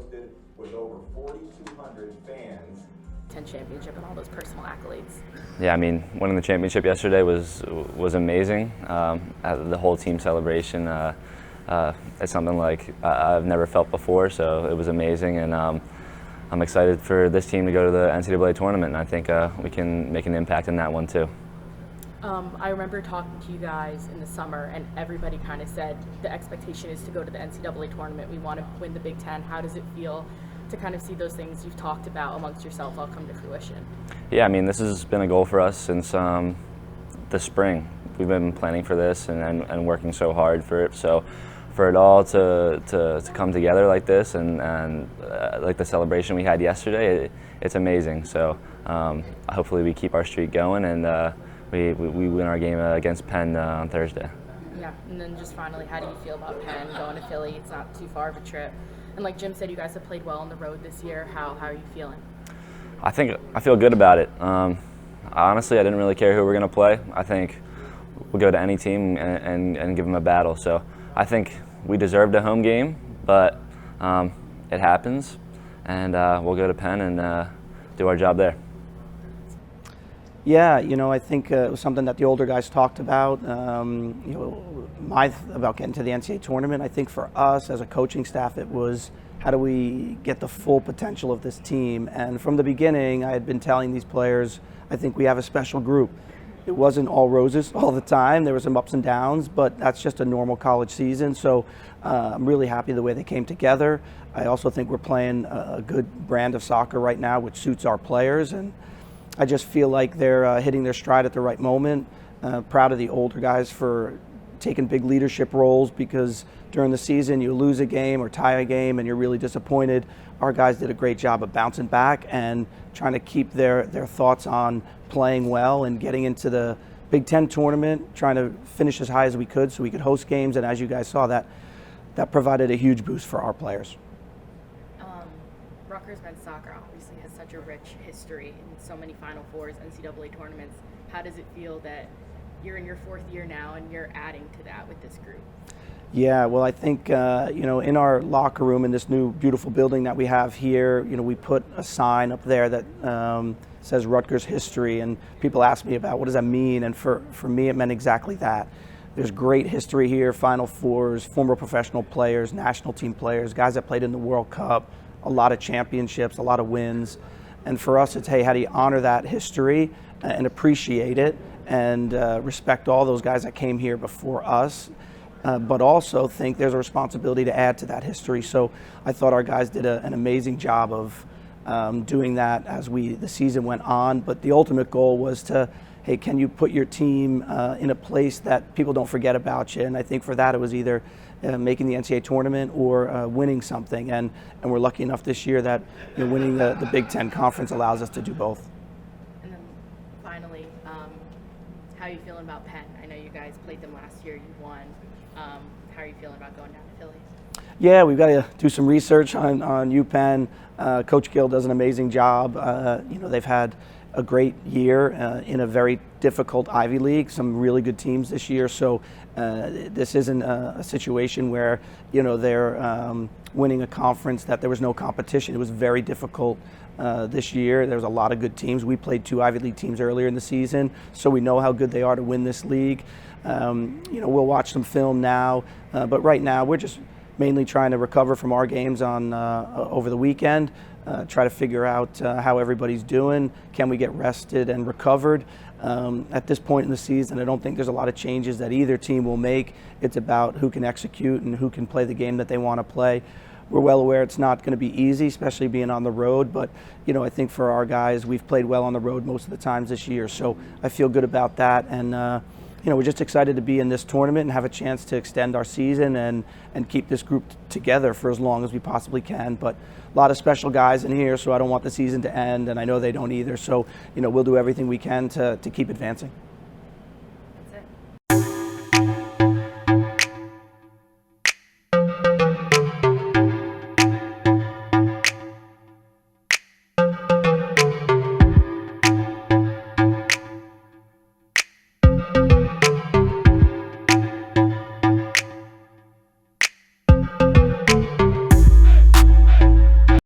hosted with over 4,200 fans. 10 championship and all those personal accolades. Yeah, I mean, winning the championship yesterday was amazing. The whole team celebration, it's something like I've never felt before, so it was amazing, and I'm excited for this team to go to the NCAA tournament, and I think we can make an impact in that one too. I remember talking to you guys in the summer, and everybody kind of said the expectation is to go to the NCAA tournament. We want to win the Big Ten. How does it feel to kind of see those things you've talked about amongst yourself all come to fruition? Yeah, I mean, this has been a goal for us since the spring. We've been planning for this and working so hard for it. So for it all to come together like this and like the celebration we had yesterday, it's amazing. So hopefully we keep our streak going and we win our game against Penn on Thursday. Yeah, and then just finally, how do you feel about Penn going to Philly? It's not too far of a trip. And like Jim said, you guys have played well on the road this year. How are you feeling? I feel good about it. Honestly, I didn't really care who we're going to play. I think we'll go to any team and give them a battle. So I think we deserved a home game, but it happens, and we'll go to Penn and do our job there. Yeah, I think it was something that the older guys talked about. About getting to the NCAA tournament. I think for us as a coaching staff, it was how do we get the full potential of this team. And from the beginning, I had been telling these players, I think we have a special group. It wasn't all roses all the time. There were some ups and downs, but that's just a normal college season. So I'm really happy the way they came together. I also think we're playing a good brand of soccer right now, which suits our players. And I just feel like they're hitting their stride at the right moment. Proud of the older guys for taking big leadership roles, because during the season you lose a game or tie a game and you're really disappointed. Our guys did a great job of bouncing back and trying to keep their thoughts on playing well and getting into the Big Ten tournament, trying to finish as high as we could so we could host games. And as you guys saw, that provided a huge boost for our players. Rutgers men's soccer obviously has such a rich history in so many Final Fours, NCAA tournaments. How does it feel that you're in your fourth year now and you're adding to that with this group? Yeah, well, I think, in our locker room in this new beautiful building that we have here, we put a sign up there that says Rutgers history, and people ask me about what does that mean, and for me it meant exactly that. There's great history here, Final Fours, former professional players, national team players, guys that played in the World Cup, a lot of championships, a lot of wins. And for us, it's, hey, how do you honor that history and appreciate it and respect all those guys that came here before us, but also think there's a responsibility to add to that history. So I thought our guys did an amazing job of doing that as the season went on. But the ultimate goal was to, hey, can you put your team in a place that people don't forget about you? And I think for that it was either making the NCAA tournament or winning something. And we're lucky enough this year that winning the Big Ten Conference allows us to do both. And then finally, how are you feeling about Penn? I know you guys played them last year, you won. How are you feeling about going down to Philly? Yeah, we've got to do some research on UPenn. Coach Gill does an amazing job. They've had a great year in a very difficult Ivy League, some really good teams this year. So this isn't a situation where, they're winning a conference that there was no competition. It was very difficult this year. There was a lot of good teams. We played 2 Ivy League teams earlier in the season, so we know how good they are to win this league. We'll watch some film now, but right now we're just mainly trying to recover from our games on over the weekend, try to figure out how everybody's doing. Can we get rested and recovered? At this point in the season, I don't think there's a lot of changes that either team will make. It's about who can execute and who can play the game that they want to play. We're well aware it's not going to be easy, especially being on the road, but I think for our guys, we've played well on the road most of the times this year, so I feel good about that. And we're just excited to be in this tournament and have a chance to extend our season and keep this group together for as long as we possibly can. But a lot of special guys in here, so I don't want the season to end, and I know they don't either. So we'll do everything we can to keep advancing.